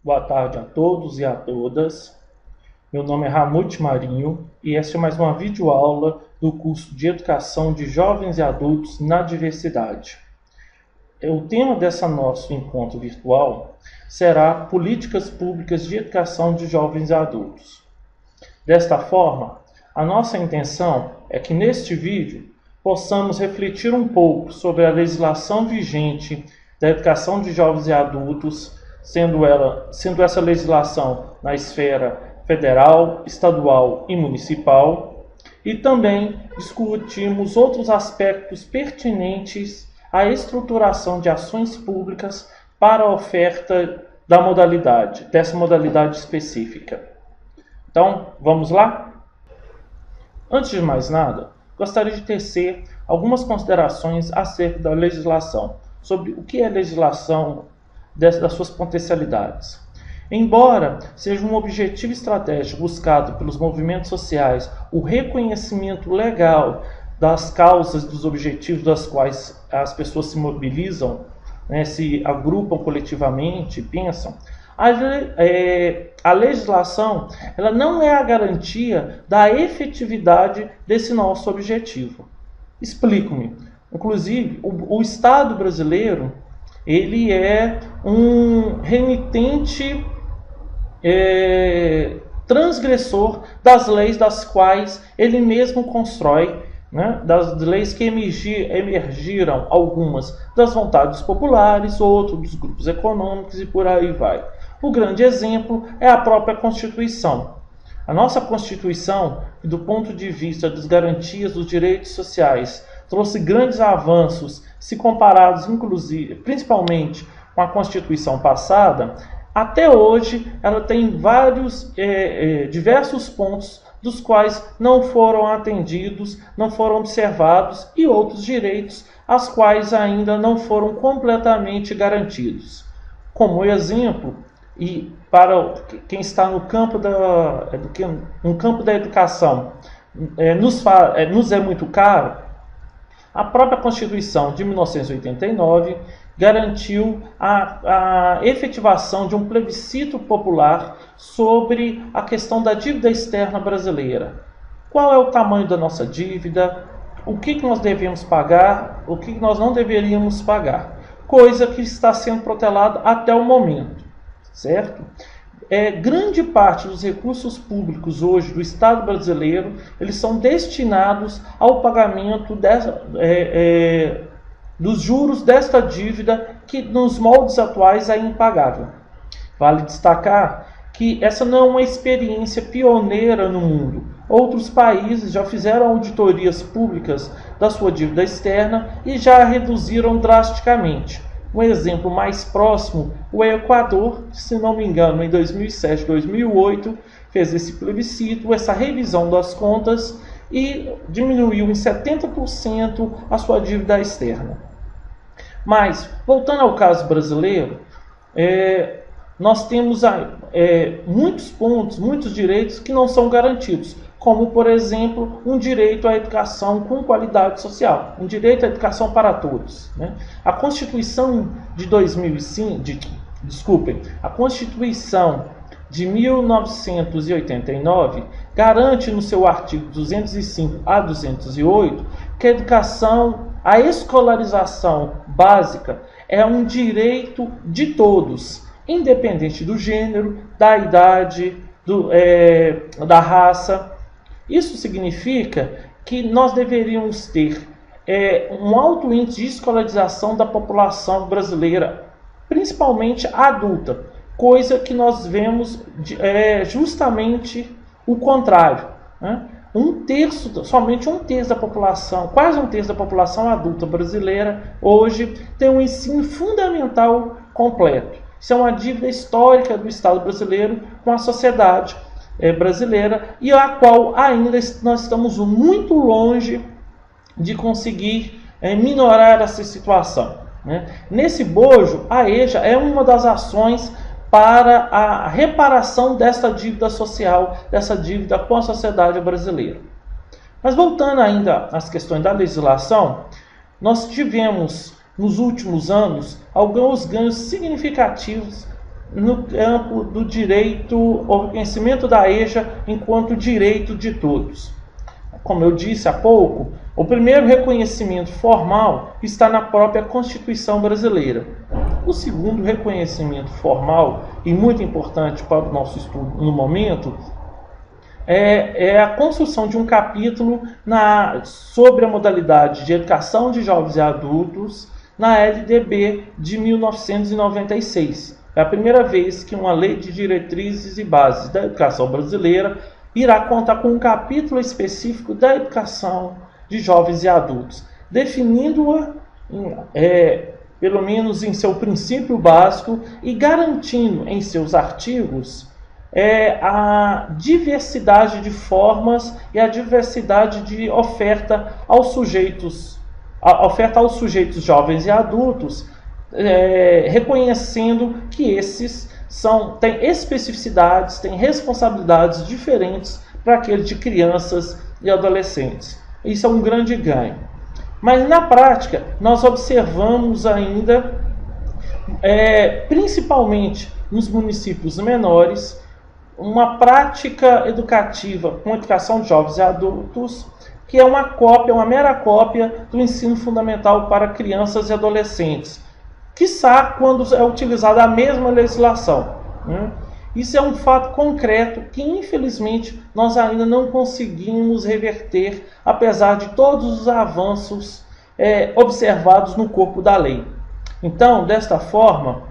Boa tarde a todos e a todas. Meu nome é Ramute Marinho e esta é mais uma videoaula do curso de Educação de Jovens e Adultos na Diversidade. O tema desse nosso encontro virtual será Políticas Públicas de Educação de Jovens e Adultos. Desta forma, a nossa intenção é que neste vídeo possamos refletir um pouco sobre a legislação vigente da educação de jovens e adultos, sendo essa legislação na esfera federal, estadual e municipal, e também discutimos outros aspectos pertinentes à estruturação de ações públicas para a oferta dessa modalidade específica. Então, vamos lá? Antes de mais nada, gostaria de tecer algumas considerações acerca da legislação, sobre o que é legislação, das suas potencialidades. Embora seja um objetivo estratégico buscado pelos movimentos sociais o reconhecimento legal das causas, dos objetivos das quais as pessoas se mobilizam, se agrupam coletivamente, pensam, a legislação ela não é a garantia da efetividade desse nosso objetivo. Explico-me. Inclusive, o Estado brasileiro ele é um remitente transgressor das leis das quais ele mesmo constrói, das leis que emergiram algumas das vontades populares, outras dos grupos econômicos e por aí vai. O grande exemplo é a própria Constituição. A nossa Constituição, do ponto de vista das garantias dos direitos sociais, trouxe grandes avanços, se comparados, inclusive, principalmente com a Constituição passada. Até hoje, ela tem diversos pontos dos quais não foram atendidos, não foram observados, e outros direitos as quais ainda não foram completamente garantidos. Como exemplo, e para quem está no campo da educação, nos é muito caro, a própria Constituição de 1989 garantiu a efetivação de um plebiscito popular sobre a questão da dívida externa brasileira. Qual é o tamanho da nossa dívida? O que nós devemos pagar? O que nós não deveríamos pagar? Coisa que está sendo protelada até o momento, certo? Grande parte dos recursos públicos hoje do Estado brasileiro, eles são destinados ao pagamento dos juros desta dívida que nos moldes atuais é impagável. Vale destacar que essa não é uma experiência pioneira no mundo. Outros países já fizeram auditorias públicas da sua dívida externa e já a reduziram drasticamente. Um exemplo mais próximo, o Equador, se não me engano, em 2007, 2008, fez esse plebiscito, essa revisão das contas e diminuiu em 70% a sua dívida externa. Mas, voltando ao caso brasileiro, nós temos muitos pontos, muitos direitos que não são garantidos, como, por exemplo, um direito à educação com qualidade social, um direito à educação para todos. A Constituição de 1989 garante no seu artigo 205 a 208 que a escolarização básica é um direito de todos, independente do gênero, da idade, da raça. Isso significa que nós deveríamos ter um alto índice de escolarização da população brasileira, principalmente adulta, coisa que nós vemos justamente o contrário. Somente um terço da população, quase um terço da população adulta brasileira hoje tem um ensino fundamental completo. Isso é uma dívida histórica do Estado brasileiro com a sociedade brasileira e a qual ainda nós estamos muito longe de conseguir minorar essa situação. Nesse bojo, a EJA é uma das ações para a reparação dessa dívida social, dessa dívida com a sociedade brasileira. Mas voltando ainda às questões da legislação, nós tivemos nos últimos anos alguns ganhos significativos no campo do direito, o reconhecimento da EJA enquanto direito de todos. Como eu disse há pouco, o primeiro reconhecimento formal está na própria Constituição brasileira. O segundo reconhecimento formal, e muito importante para o nosso estudo no momento, é a construção de um capítulo sobre a modalidade de educação de jovens e adultos na LDB de 1996. É a primeira vez que uma lei de diretrizes e bases da educação brasileira irá contar com um capítulo específico da educação de jovens e adultos, definindo-a, pelo menos em seu princípio básico, e garantindo em seus artigos a diversidade de formas e a diversidade de oferta aos sujeitos jovens e adultos, reconhecendo que esses têm especificidades, têm responsabilidades diferentes para aqueles de crianças e adolescentes. Isso é um grande ganho. Mas na prática, nós observamos ainda, principalmente nos municípios menores, uma prática educativa com educação de jovens e adultos que é uma mera cópia do ensino fundamental para crianças e adolescentes, quiçá quando é utilizada a mesma legislação. Isso é um fato concreto que, infelizmente, nós ainda não conseguimos reverter, apesar de todos os avanços observados no corpo da lei. Então, desta forma,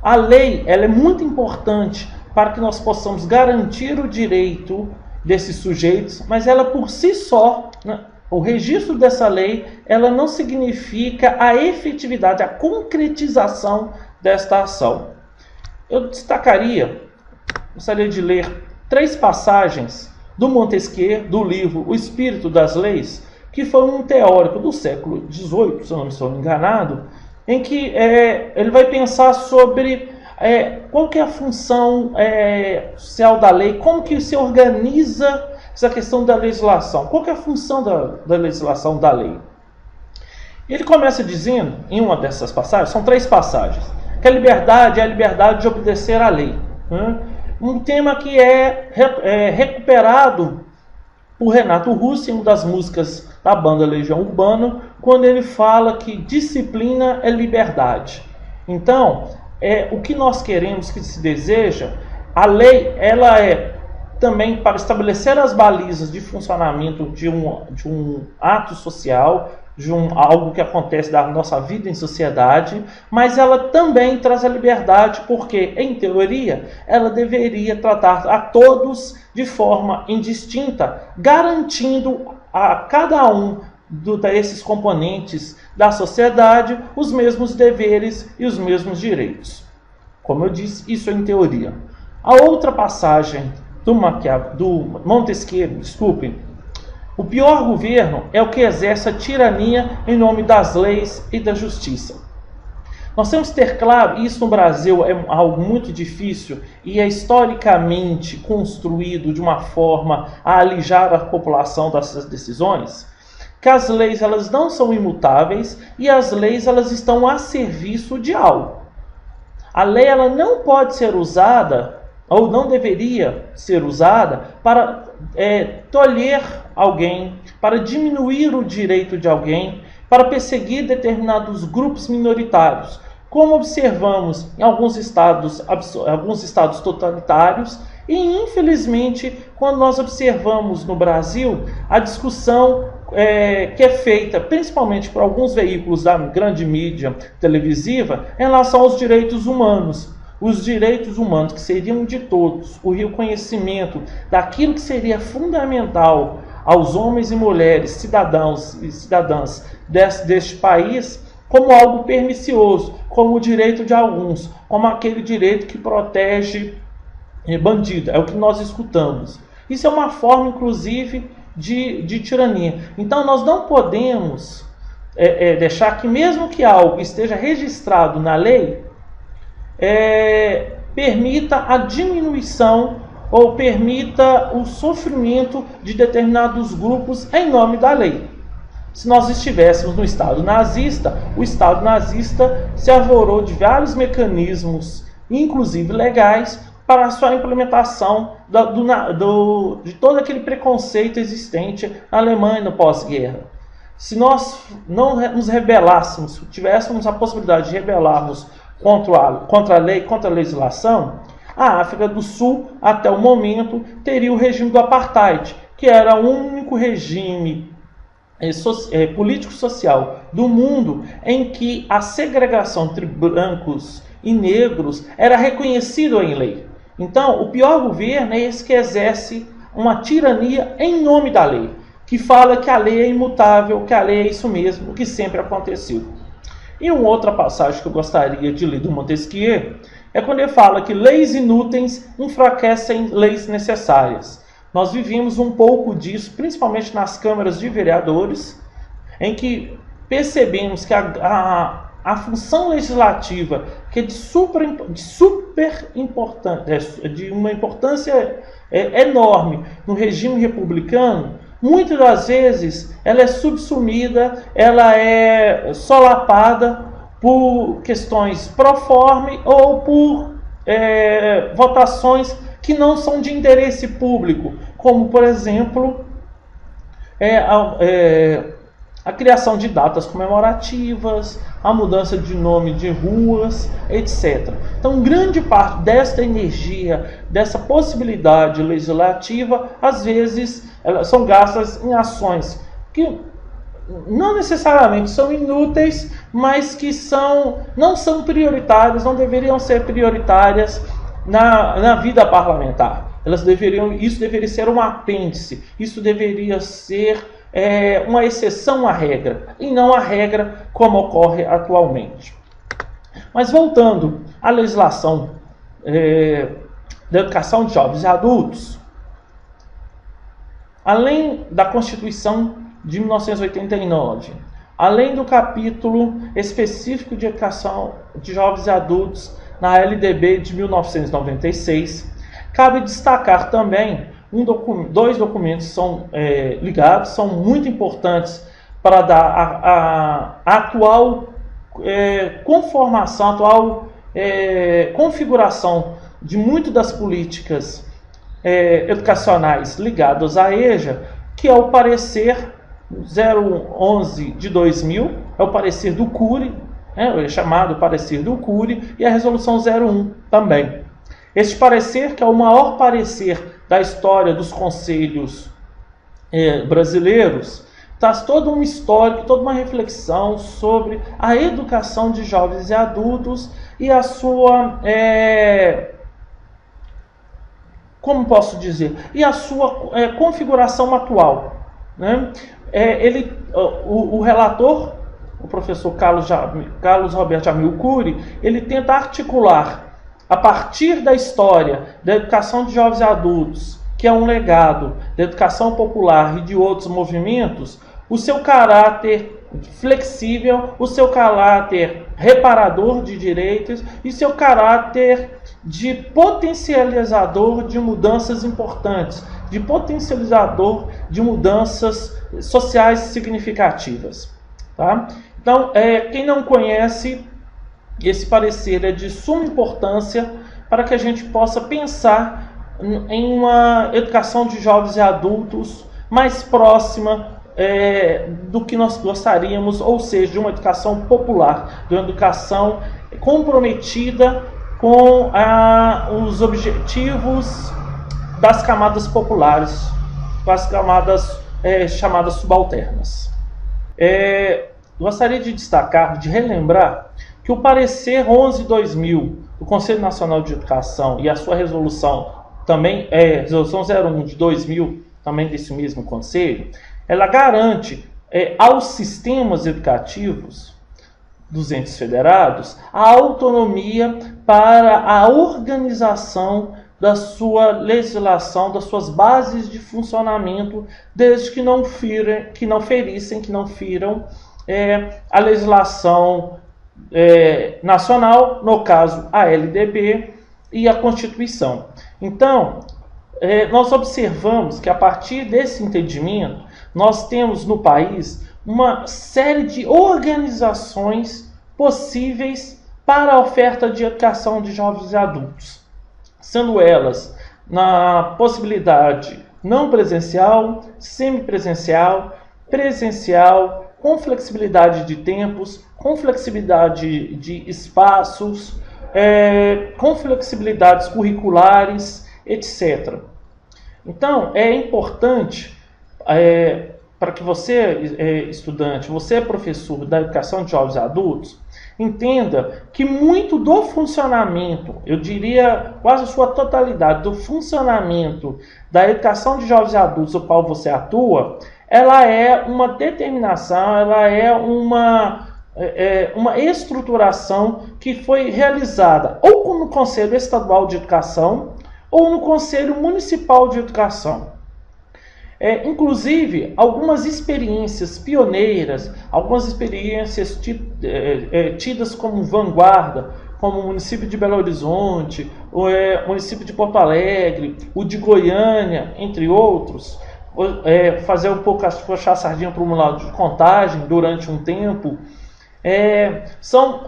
a lei ela é muito importante para que nós possamos garantir o direito desses sujeitos, mas ela por si só, o registro dessa lei, ela não significa a efetividade, a concretização desta ação. Eu gostaria de ler 3 passagens do Montesquieu, do livro O Espírito das Leis, que foi um teórico do século XVIII, se eu não estou enganado, em que ele vai pensar sobre qual que é a função social da lei, como que se organiza essa questão da legislação, qual que é a função da legislação da lei. Ele começa dizendo, em uma dessas passagens, são 3 passagens, que a liberdade é a liberdade de obedecer à lei. Um tema que é recuperado por Renato Russo em uma das músicas da banda Legião Urbana, quando ele fala que disciplina é liberdade. Então, o que nós queremos, que se deseja, a lei ela é também para estabelecer as balizas de funcionamento de um ato social, algo que acontece da nossa vida em sociedade, mas ela também traz a liberdade porque, em teoria, ela deveria tratar a todos de forma indistinta, garantindo a cada um desses componentes da sociedade os mesmos deveres e os mesmos direitos. Como eu disse, isso é em teoria. A outra passagem do Montesquieu, o pior governo é o que exerce a tirania em nome das leis e da justiça. Nós temos que ter claro, isso no Brasil é algo muito difícil e é historicamente construído de uma forma a alijar a população dessas decisões, que as leis elas não são imutáveis e as leis elas estão a serviço de algo. A lei ela não pode ser usada ou não deveria ser usada para tolher alguém, para diminuir o direito de alguém, para perseguir determinados grupos minoritários, como observamos em alguns estados totalitários e, infelizmente, quando nós observamos no Brasil a discussão que é feita principalmente por alguns veículos da grande mídia televisiva em relação aos direitos humanos. Os direitos humanos que seriam de todos, o reconhecimento daquilo que seria fundamental aos homens e mulheres, cidadãos e cidadãs deste país, como algo pernicioso, como o direito de alguns, como aquele direito que protege bandido. É o que nós escutamos. Isso é uma forma, inclusive, de tirania. Então, nós não podemos deixar que, mesmo que algo esteja registrado na lei, permita a diminuição ou permita o sofrimento de determinados grupos em nome da lei. Se nós estivéssemos no Estado nazista, o Estado nazista se arvorou de vários mecanismos inclusive legais, para a sua implementação de todo aquele preconceito existente na Alemanha no pós-guerra. Se nós não nos rebelássemos, tivéssemos a possibilidade de rebelarmos contra a lei, contra a legislação, a África do Sul, até o momento, teria o regime do apartheid, que era o único regime político-social do mundo em que a segregação entre brancos e negros era reconhecida em lei. Então, o pior governo é esse que exerce uma tirania em nome da lei, que fala que a lei é imutável, que a lei é isso mesmo, o que sempre aconteceu. E uma outra passagem que eu gostaria de ler do Montesquieu é quando ele fala que leis inúteis enfraquecem leis necessárias. Nós vivimos um pouco disso, principalmente nas câmaras de vereadores, em que percebemos que a função legislativa, que é de uma importância enorme no regime republicano, muitas das vezes ela é subsumida, ela é solapada por questões pro forma ou por votações que não são de interesse público, como, por exemplo, a criação de datas comemorativas, a mudança de nome de ruas, etc. Então, grande parte desta energia, dessa possibilidade legislativa, às vezes, elas são gastas em ações que não necessariamente são inúteis, mas que não são prioritárias, não deveriam ser prioritárias na vida parlamentar. Isso deveria ser um apêndice, isso deveria ser uma exceção à regra, e não a regra como ocorre atualmente. Mas voltando à legislação da educação de jovens e adultos, além da Constituição de 1989, além do capítulo específico de educação de jovens e adultos na LDB de 1996, cabe destacar também dois documentos que são ligados, são muito importantes para dar a atual conformação, atual configuração de muitas das políticas educacionais ligadas à EJA, que é o parecer 011 de 2000, é o parecer do CURI, é chamado parecer do CURI, e a resolução 01 também. Este parecer, que é o maior parecer da história dos conselhos brasileiros, traz todo um histórico, toda uma reflexão sobre a educação de jovens e adultos e a sua, como posso dizer, e a sua configuração atual, né? O relator, o professor Carlos Roberto Jamil Cury, ele tenta articular, a partir da história da educação de jovens e adultos, que é um legado da educação popular e de outros movimentos, o seu caráter flexível, o seu caráter reparador de direitos e seu caráter de potencializador de mudanças importantes, de potencializador de mudanças sociais significativas. Tá? Então, quem não conhece, esse parecer é de suma importância para que a gente possa pensar em uma educação de jovens e adultos mais próxima do que nós gostaríamos, ou seja, de uma educação popular, de uma educação comprometida com os objetivos das camadas populares, com as camadas chamadas subalternas. Gostaria de destacar, de relembrar, que o parecer 11/2000 do Conselho Nacional de Educação e a sua resolução, também resolução 01 de 2000, também desse mesmo conselho, ela garante aos sistemas educativos dos entes federados a autonomia para a organização da sua legislação, das suas bases de funcionamento, desde que não firam a legislação nacional, no caso a LDB e a Constituição. Então, nós observamos que a partir desse entendimento, nós temos no país uma série de organizações possíveis para a oferta de educação de jovens e adultos, sendo elas na possibilidade não presencial, semipresencial, presencial, com flexibilidade de tempos, com flexibilidade de espaços, com flexibilidades curriculares, etc. Então, é importante para que você, estudante, você, professor da educação de jovens e adultos, entenda que muito do funcionamento, eu diria quase a sua totalidade, do funcionamento da educação de jovens e adultos no qual você atua, ela é uma determinação, ela é uma estruturação que foi realizada ou no Conselho Estadual de Educação ou no Conselho Municipal de Educação. Inclusive, algumas experiências pioneiras, algumas experiências tidas como vanguarda, como o município de Belo Horizonte, o município de Porto Alegre, o de Goiânia, entre outros, fazer um pouco, puxar a sardinha para um lado de Contagem durante um tempo, são,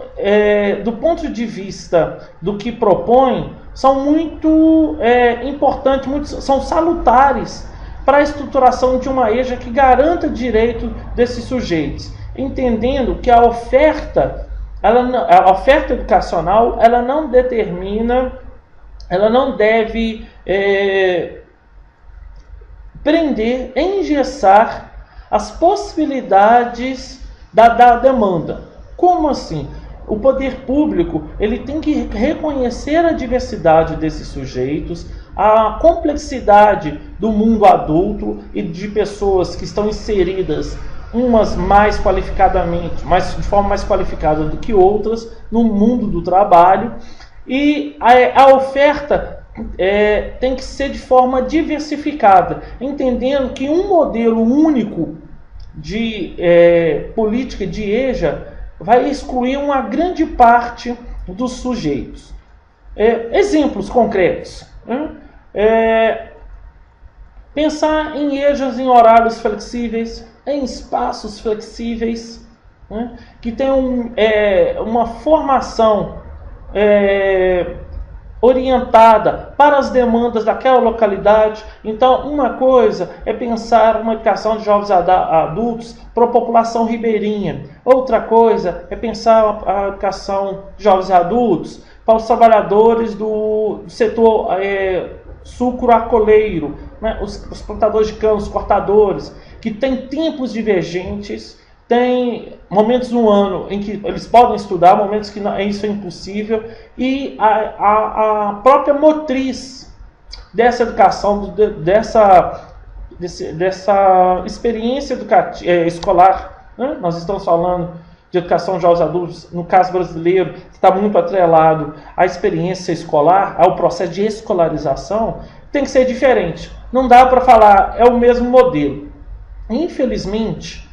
do ponto de vista do que propõem, são muito importantes, são salutares para a estruturação de uma EJA que garanta direito desses sujeitos, entendendo que a oferta educacional, ela não determina, ela não deve prender, engessar as possibilidades da demanda. Como assim? O poder público, ele tem que reconhecer a diversidade desses sujeitos, a complexidade do mundo adulto e de pessoas que estão inseridas, umas mais qualificadamente, de forma mais qualificada do que outras, no mundo do trabalho, e a oferta tem que ser de forma diversificada, entendendo que um modelo único de política de EJA vai excluir uma grande parte dos sujeitos. Exemplos concretos. Pensar em EJAs em horários flexíveis, em espaços flexíveis, que tenham uma formação orientada para as demandas daquela localidade. Então, uma coisa é pensar uma educação de jovens adultos para a população ribeirinha. Outra coisa é pensar a educação de jovens adultos para os trabalhadores do setor sucroalcooleiro, os plantadores de cana, os cortadores, que têm tempos divergentes, tem momentos no ano em que eles podem estudar, momentos que isso é impossível, e a própria motriz dessa educação, dessa experiência escolar, nós estamos falando de educação de jovens adultos, no caso brasileiro, está muito atrelado à experiência escolar, ao processo de escolarização, tem que ser diferente. Não dá para falar, é o mesmo modelo. Infelizmente,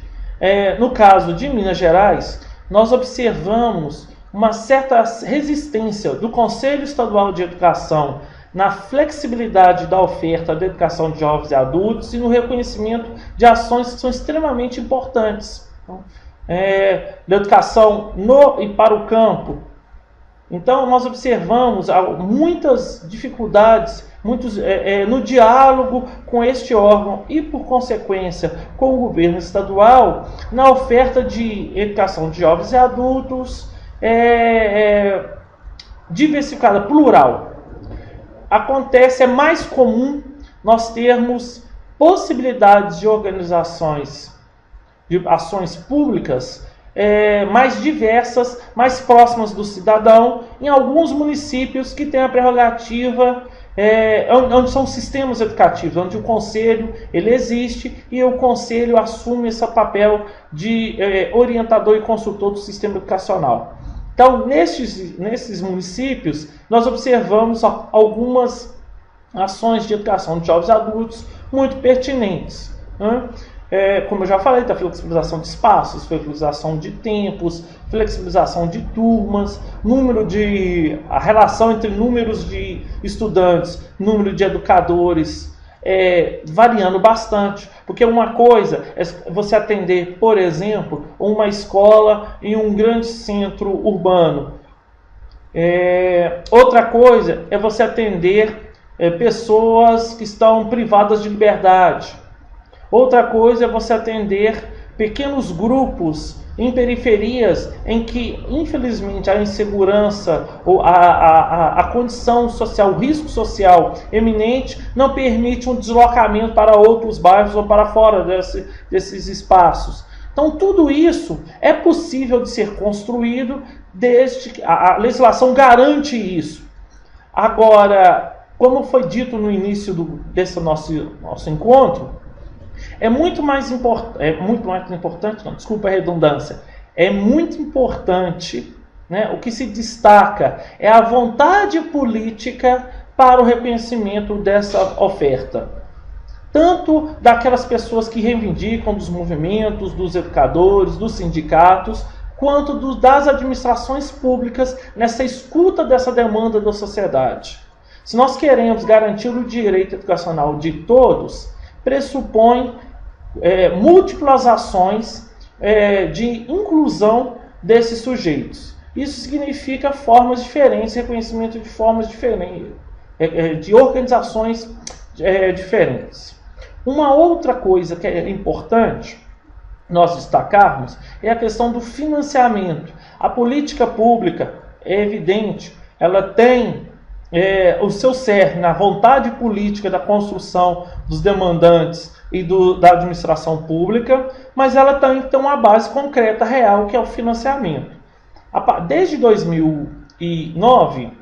no caso de Minas Gerais, nós observamos uma certa resistência do Conselho Estadual de Educação na flexibilidade da oferta da educação de jovens e adultos e no reconhecimento de ações que são extremamente importantes. Da educação no e para o campo. Então, nós observamos muitas dificuldades no diálogo com este órgão e, por consequência, com o governo estadual, na oferta de educação de jovens e adultos diversificada, plural. É mais comum nós termos possibilidades de organizações, de ações públicas mais diversas, mais próximas do cidadão, em alguns municípios que têm a prerrogativa, onde são sistemas educativos, onde o conselho ele existe e o conselho assume esse papel de orientador e consultor do sistema educacional. Então, nesses municípios, nós observamos algumas ações de educação de jovens adultos muito pertinentes. Como eu já falei, da flexibilização de espaços, flexibilização de tempos, flexibilização de turmas, a relação entre números de estudantes, número de educadores, variando bastante. Porque uma coisa é você atender, por exemplo, uma escola em um grande centro urbano. Outra coisa é você atender pessoas que estão privadas de liberdade. Outra coisa é você atender pequenos grupos em periferias em que, infelizmente, a insegurança ou a condição social, o risco social eminente não permite um deslocamento para outros bairros ou para fora desses espaços. Então, tudo isso é possível de ser construído desde que a legislação garante isso. Agora, como foi dito no início desse nosso encontro, é muito mais importante, desculpa a redundância, é muito importante, né, o que se destaca é a vontade política para o reconhecimento dessa oferta. Tanto daquelas pessoas que reivindicam, dos movimentos, dos educadores, dos sindicatos, quanto das administrações públicas nessa escuta dessa demanda da sociedade. Se nós queremos garantir o direito educacional de todos, pressupõe múltiplas ações de inclusão desses sujeitos. Isso significa formas diferentes, reconhecimento de formas diferentes, de organizações diferentes. Uma outra coisa que é importante nós destacarmos é a questão do financiamento. A política pública é evidente, ela tem o seu cerne na vontade política da construção dos demandantes e da administração pública, mas ela também tem uma base concreta, real, que é o financiamento. Desde 2009,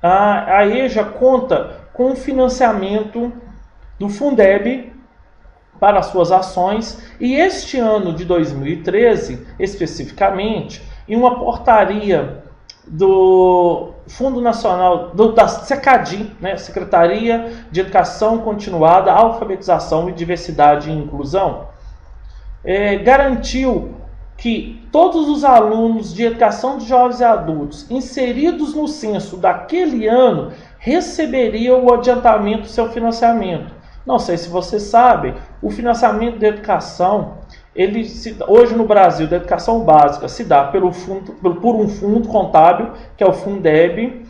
a EJA conta com o financiamento do Fundeb para suas ações, e este ano de 2013, especificamente, em uma portaria do Fundo Nacional, da SECADI, né, Secretaria de Educação Continuada, Alfabetização e Diversidade e Inclusão, garantiu que todos os alunos de educação de jovens e adultos inseridos no censo daquele ano receberiam o adiantamento do seu financiamento. Não sei se vocês sabem, o financiamento da educação, hoje no Brasil, da educação básica, se dá por um fundo contábil, que é o Fundeb,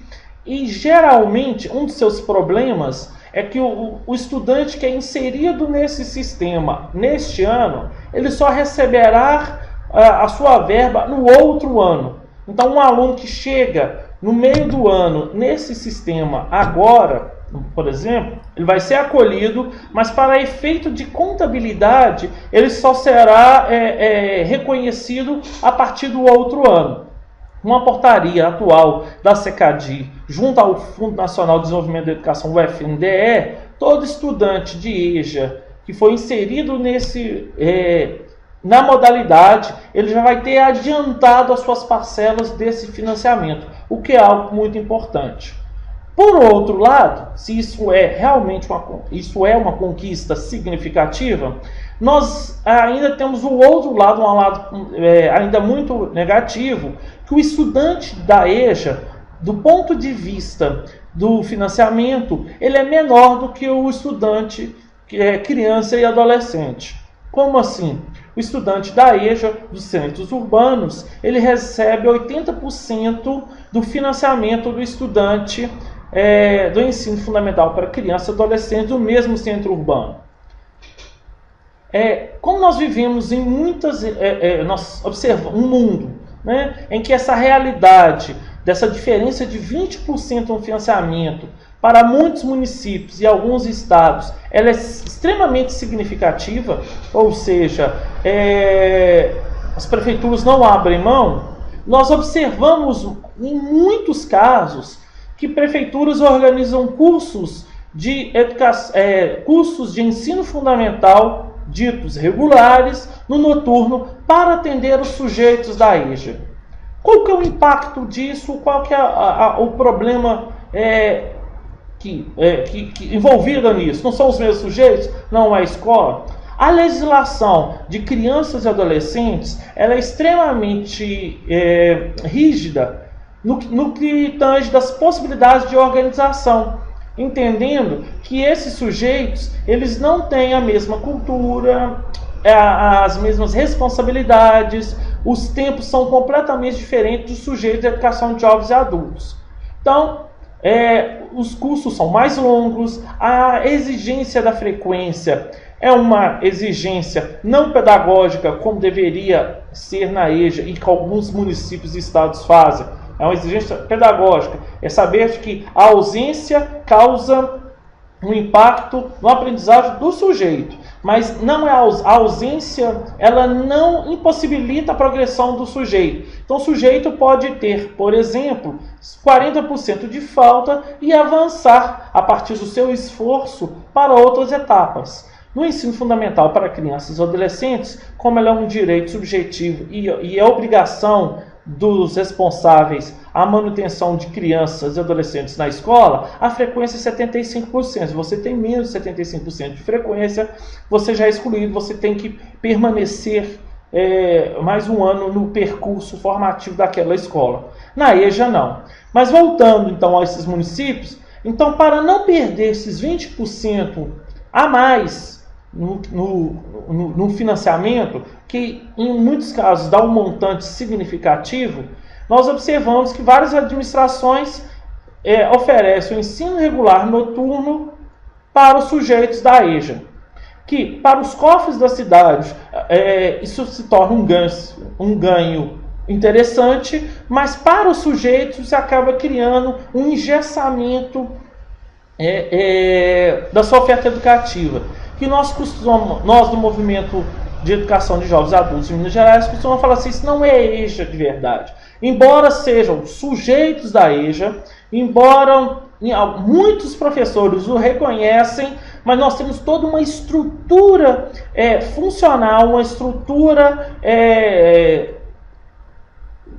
e geralmente um dos seus problemas é que o estudante que é inserido nesse sistema neste ano, ele só receberá a sua verba no outro ano. Então, um aluno que chega no meio do ano nesse sistema agora, por exemplo, ele vai ser acolhido, mas para efeito de contabilidade, ele só será reconhecido a partir do outro ano. Uma portaria atual da SECADI, junto ao Fundo Nacional de Desenvolvimento da Educação, o FNDE, todo estudante de EJA que foi inserido na modalidade, ele já vai ter adiantado as suas parcelas desse financiamento, o que é algo muito importante. Por outro lado, se isso é realmente uma conquista significativa, nós ainda temos o outro lado, um lado ainda muito negativo, que o estudante da EJA, do ponto de vista do financiamento, ele é menor do que o estudante criança e adolescente. Como assim? O estudante da EJA, dos centros urbanos, ele recebe 80% do financiamento do estudante do ensino fundamental para criança e adolescente do mesmo centro urbano. Como nós vivemos em nós observamos um mundo, né, em que essa realidade dessa diferença de 20% no financiamento para muitos municípios e alguns estados, ela é extremamente significativa, ou seja, as prefeituras não abrem mão. Nós observamos em muitos casos que prefeituras organizam cursos de ensino fundamental ditos regulares no noturno para atender os sujeitos da EJA. Qual que é o impacto disso? Qual que é o problema que envolvido nisso? Não são os mesmos sujeitos? Não é a escola? A legislação de crianças e adolescentes ela é extremamente rígida no que tange das possibilidades de organização, entendendo que esses sujeitos eles não têm a mesma cultura, as mesmas responsabilidades, os tempos são completamente diferentes dos sujeitos de educação de jovens e adultos. Então, os cursos são mais longos, a exigência da frequência é uma exigência não pedagógica, como deveria ser na EJA e que alguns municípios e estados fazem. É uma exigência pedagógica, é saber que a ausência causa um impacto no aprendizagem do sujeito, mas não é a ausência, ela não impossibilita a progressão do sujeito. Então o sujeito pode ter, por exemplo, 40% de falta e avançar a partir do seu esforço para outras etapas. No ensino fundamental para crianças e adolescentes, como ela é um direito subjetivo e é obrigação dos responsáveis à manutenção de crianças e adolescentes na escola, a frequência é 75%. Se você tem menos de 75% de frequência, você já é excluído, você tem que permanecer mais um ano no percurso formativo daquela escola. Na EJA, não. Mas voltando então a esses municípios, então para não perder esses 20% a mais no financiamento, que em muitos casos dá um montante significativo, nós observamos que várias administrações oferecem o ensino regular noturno para os sujeitos da EJA, que para os cofres da cidade isso se torna um ganho interessante, mas para os sujeitos se acaba criando um engessamento da sua oferta educativa, que nós do movimento de educação de jovens adultos em Minas Gerais costumamos falar assim: isso não é EJA de verdade. Embora sejam sujeitos da EJA, embora muitos professores o reconhecem, mas nós temos toda uma estrutura funcional, uma estrutura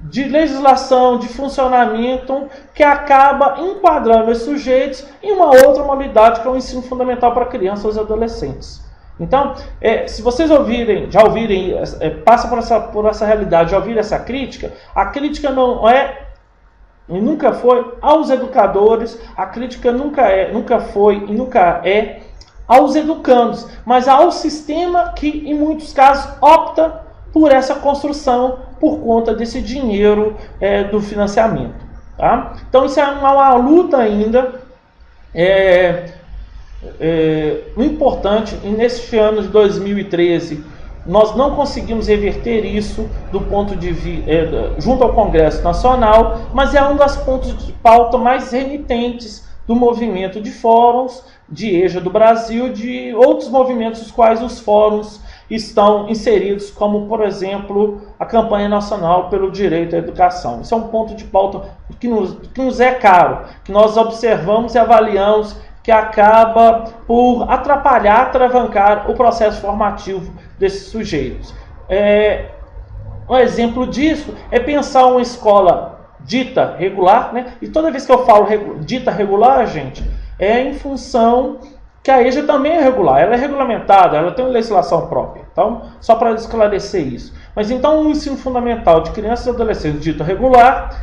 de legislação, de funcionamento, que acaba enquadrando esses sujeitos em uma outra modalidade, que é o ensino fundamental para crianças e adolescentes. Então, se vocês já ouvirem, passa por essa realidade, já ouviram essa crítica, a crítica não é e nunca foi aos educadores, a crítica nunca foi e nunca é aos educandos, mas ao sistema que, em muitos casos, opta por essa construção por conta desse dinheiro do financiamento. Tá? Então, isso é uma luta ainda importante. E neste ano de 2013, nós não conseguimos reverter isso do ponto de vista junto ao Congresso Nacional, mas é um dos pontos de pauta mais remitentes do movimento de fóruns de EJA do Brasil, de outros movimentos dos quais os fóruns estão inseridos, como, por exemplo, a campanha nacional pelo direito à educação. Isso é um ponto de pauta que nos é caro, que nós observamos e avaliamos, que acaba por atrapalhar, atravancar o processo formativo desses sujeitos. Um exemplo disso é pensar uma escola dita regular, né? E toda vez que eu falo dita regular, gente, é em função que a EJA também é regular, ela é regulamentada, ela tem uma legislação própria. Então, só para esclarecer isso. Mas então, o ensino fundamental de crianças e adolescentes dito regular,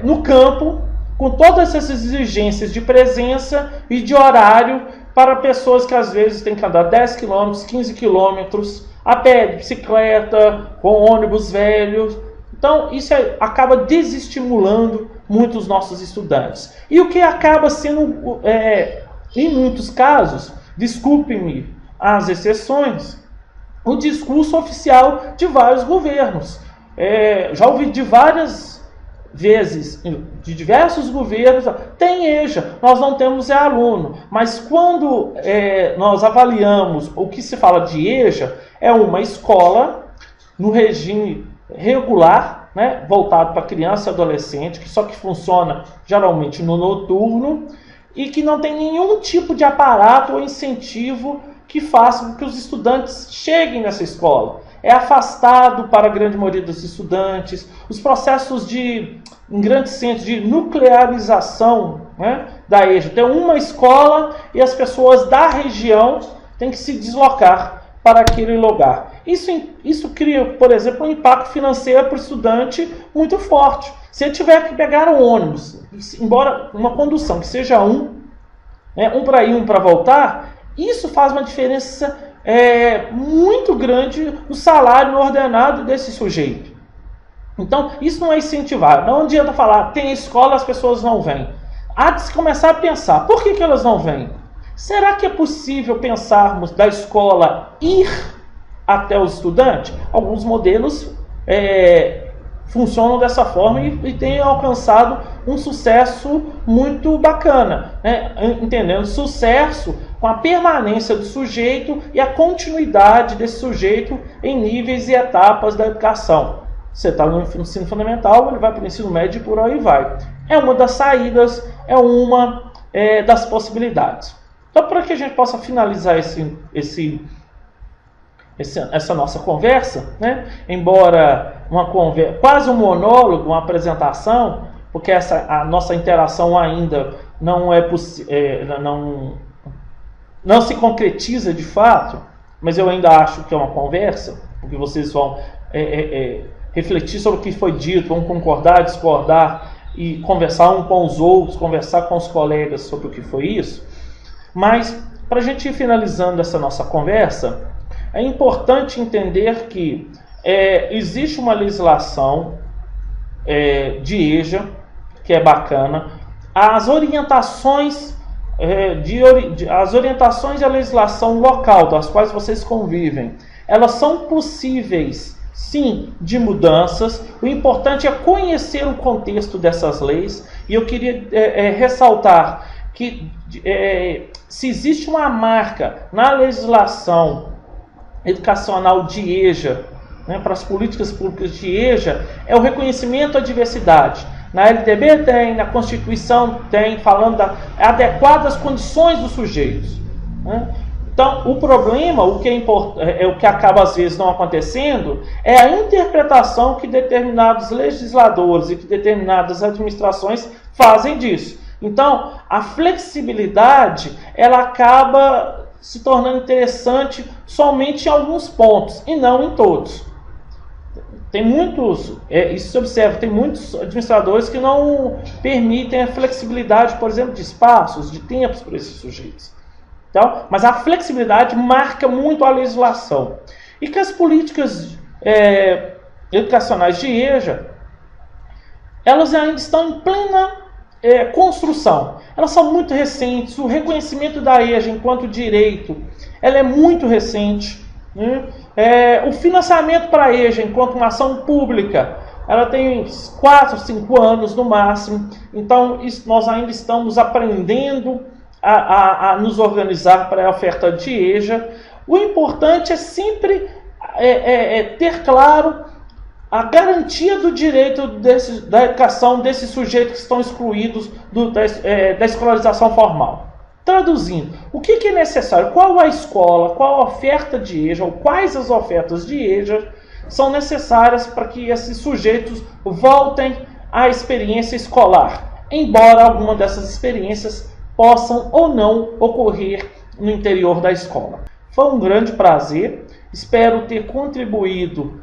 no campo, com todas essas exigências de presença e de horário para pessoas que às vezes têm que andar 10 km, 15 km, a pé, de bicicleta, com ônibus velhos. Então, isso acaba desestimulando muito os nossos estudantes. E o que acaba sendo, em muitos casos, desculpe-me as exceções, o discurso oficial de vários governos. Já ouvi de várias vezes, de diversos governos, tem EJA, nós não temos aluno. Mas quando nós avaliamos o que se fala de EJA, é uma escola no regime regular, né, voltado para criança e adolescente, que só que funciona geralmente no noturno e que não tem nenhum tipo de aparato ou incentivo que faça com que os estudantes cheguem nessa escola. É afastado para a grande maioria dos estudantes. Os processos em grandes centros de nuclearização, né, da EJA. Tem uma escola e as pessoas da região têm que se deslocar para aquele lugar. Isso cria, por exemplo, um impacto financeiro para o estudante muito forte. Se ele tiver que pegar um ônibus, embora uma condução que seja um para ir, um para voltar, isso faz uma diferença muito grande o salário ordenado desse sujeito. Então, isso não é incentivar. Não adianta falar, tem escola, as pessoas não vêm. Há de se começar a pensar, por que elas não vêm? Será que é possível pensarmos da escola ir até o estudante? Alguns modelos funcionam dessa forma e têm alcançado um sucesso muito bacana, né? Entendendo sucesso com a permanência do sujeito e a continuidade desse sujeito em níveis e etapas da educação. Você está no ensino fundamental, ele vai para o ensino médio e por aí vai. É uma das saídas, é uma das possibilidades. Então, para que a gente possa finalizar essa nossa conversa, né? Embora quase um monólogo, uma apresentação, porque a nossa interação ainda não não se concretiza de fato, mas eu ainda acho que é uma conversa, porque vocês vão refletir sobre o que foi dito, vão concordar, discordar e conversar um com os outros, conversar com os colegas sobre o que foi isso. Mas, para a gente ir finalizando essa nossa conversa, é importante entender que existe uma legislação de EJA, que é bacana. As orientações e a legislação local, das quais vocês convivem, elas são possíveis, sim, de mudanças. O importante é conhecer o contexto dessas leis. E eu queria ressaltar que se existe uma marca na legislação educacional de EJA, né, para as políticas públicas de EJA, é o reconhecimento à diversidade. Na LDB tem, na Constituição tem, falando da adequadas condições dos sujeitos, né? Então, o problema, o que acaba às vezes não acontecendo, é a interpretação que determinados legisladores e que determinadas administrações fazem disso. Então, a flexibilidade, ela acaba se tornando interessante somente em alguns pontos e não em todos. Tem muitos, isso se observa, tem muitos administradores que não permitem a flexibilidade, por exemplo, de espaços, de tempos para esses sujeitos. Então, mas a flexibilidade marca muito a legislação. E que as políticas educacionais de EJA, elas ainda estão em plena construção. Elas são muito recentes. O reconhecimento da EJA enquanto direito, ela é muito recente, né? O financiamento para a EJA enquanto uma ação pública, ela tem 4, 5 anos no máximo. Então, nós ainda estamos aprendendo a nos organizar para a oferta de EJA. O importante é sempre ter claro a garantia do direito da educação desses sujeitos que estão excluídos da escolarização formal. Traduzindo, o que é necessário? Qual a escola, qual a oferta de EJA, ou quais as ofertas de EJA são necessárias para que esses sujeitos voltem à experiência escolar, embora alguma dessas experiências possam ou não ocorrer no interior da escola. Foi um grande prazer, espero ter contribuído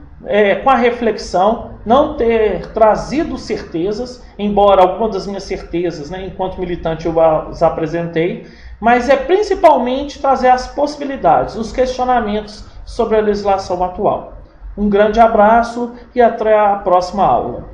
com a reflexão, não ter trazido certezas, embora algumas das minhas certezas, né, enquanto militante, eu as apresentei, mas principalmente trazer as possibilidades, os questionamentos sobre a legislação atual. Um grande abraço e até a próxima aula.